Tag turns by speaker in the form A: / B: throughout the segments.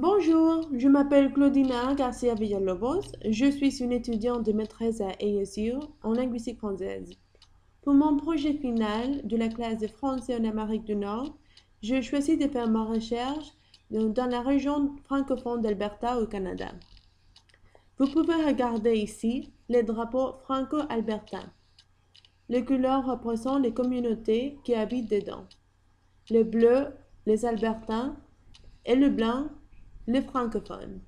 A: Bonjour, je m'appelle Claudina Garcia Villalobos. Je suis une étudiante de maîtrise à ASU en linguistique française. Pour mon projet final de la classe de français en Amérique du Nord, je choisis de faire ma recherche dans la région francophone d'Alberta au Canada. Vous pouvez regarder ici les drapeaux franco-albertains. Les couleurs représentent les communautés qui habitent dedans. Le bleu, les Albertains, et le blanc, les francophones.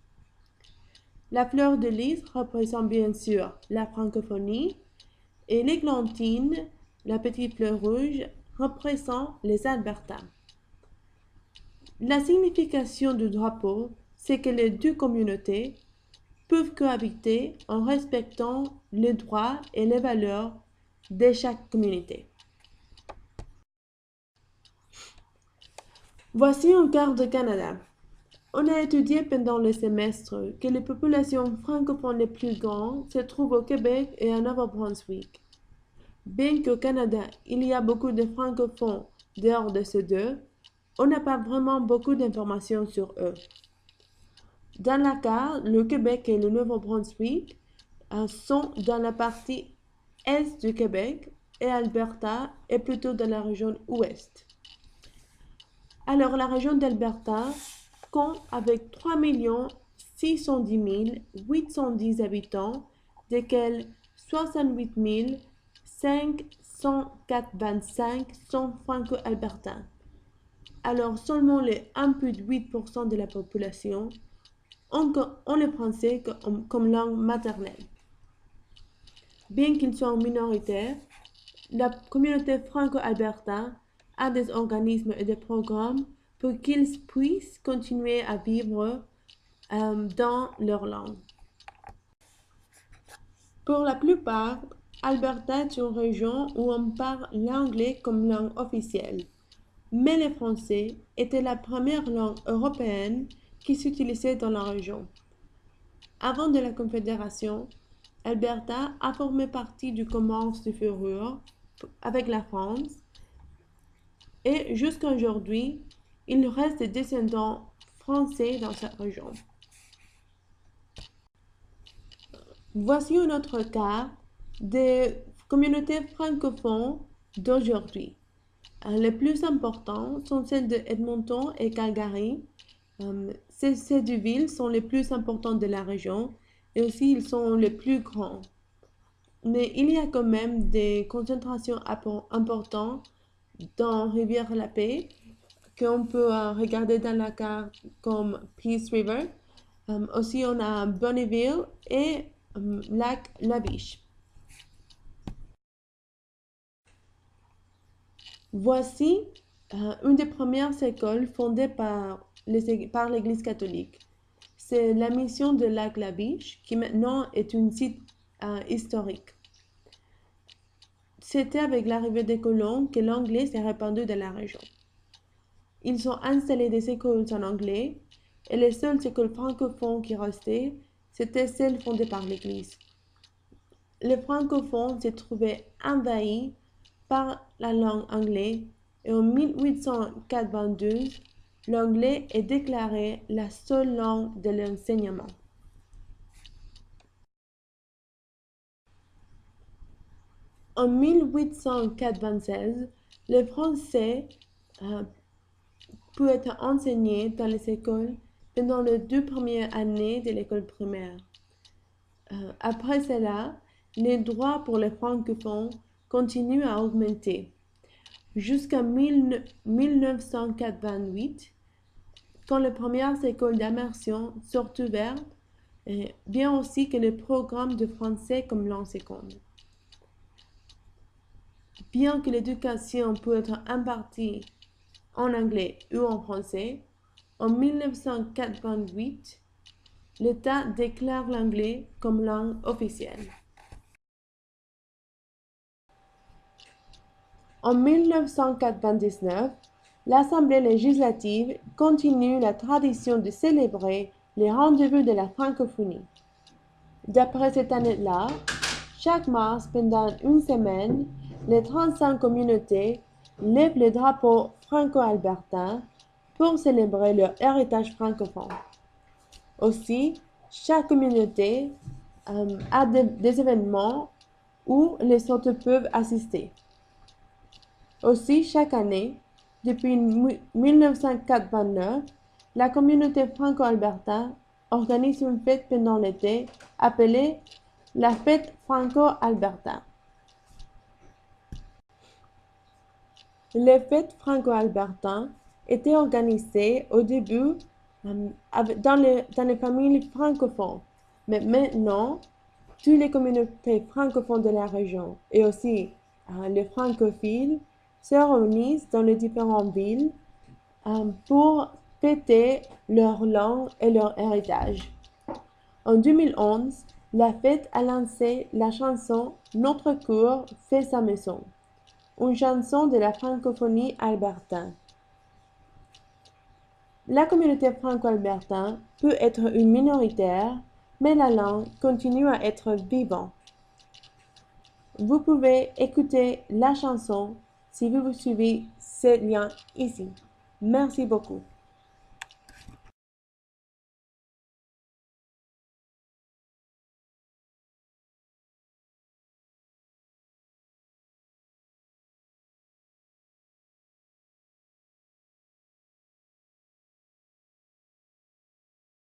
A: La fleur de lys représente bien sûr la francophonie et l'églantine, la petite fleur rouge, représente les Albertains. La signification du drapeau, c'est que les deux communautés peuvent cohabiter en respectant les droits et les valeurs de chaque communauté. Voici une carte du Canada. On a étudié pendant le semestre que les populations francophones les plus grandes se trouvent au Québec et au Nouveau-Brunswick. Bien qu'au Canada, il y a beaucoup de francophones dehors de ces deux, on n'a pas vraiment beaucoup d'informations sur eux. Dans la carte, le Québec et le Nouveau-Brunswick sont dans la partie est du Québec et Alberta est plutôt dans la région ouest. Alors, la région d'Alberta compte avec 3 610 810 habitants, desquels 68 525 sont franco-albertains. Alors, seulement les 1,8% de la population ont le français comme langue maternelle. Bien qu'ils soient minoritaires, la communauté franco-albertaine a des organismes et des programmes pour qu'ils puissent continuer à vivre dans leur langue. Pour la plupart, Alberta est une région où on parle l'anglais comme langue officielle, mais le français était la première langue européenne qui s'utilisait dans la région. Avant de la Confédération, Alberta a formé partie du commerce de fourrure avec la France et jusqu'à aujourd'hui, il reste des descendants français dans cette région. Voici une autre carte des communautés francophones d'aujourd'hui. Les plus importantes sont celles de Edmonton et Calgary. Ces deux villes sont les plus importantes de la région et aussi ils sont les plus grands. Mais il y a quand même des concentrations importantes dans Rivière-la-Paix qu'on peut regarder dans la carte comme Peace River. Aussi, on a Bonnyville et Lac La Biche. Voici une des premières écoles fondées par l'Église catholique. C'est la mission de Lac La Biche, qui maintenant est un site historique. C'était avec l'arrivée des colons que l'anglais s'est répandu dans la région. Ils ont installé des écoles en anglais et les seules écoles francophones qui restaient, c'étaient celles fondées par l'Église. Les francophones se trouvaient envahis par la langue anglaise et en 1892, l'anglais est déclaré la seule langue de l'enseignement. En 1896, le français peut être enseigné dans les écoles pendant les 2 premières années de l'école primaire. Après cela, les droits pour les francophones continuent à augmenter jusqu'à 1988, quand les premières écoles d'immersion sont ouvertes, bien aussi que les programmes de français comme langue seconde. Bien que l'éducation peut être impartie en anglais ou en français, en 1988, l'État déclare l'anglais comme langue officielle. En 1999, l'Assemblée législative continue la tradition de célébrer les rendez-vous de la francophonie. D'après cette année-là, chaque mars, pendant une semaine, les 35 communautés lèvent le drapeau franco-albertain pour célébrer leur héritage francophone. Aussi, chaque communauté a des événements où les autres peuvent assister. Aussi, chaque année, depuis 1989, la communauté franco-albertaine organise une fête pendant l'été appelée la fête franco-albertaine. Les fêtes franco-albertaines étaient organisées au début dans les familles francophones, mais maintenant, toutes les communautés francophones de la région et aussi les francophiles se réunissent dans les différentes villes pour fêter leur langue et leur héritage. En 2011, la fête a lancé la chanson Notre cour fait sa maison, une chanson de la francophonie albertaine. La communauté franco-albertaine peut être une minoritaire, mais la langue continue à être vivante. Vous pouvez écouter la chanson si vous suivez ce lien ici. Merci beaucoup.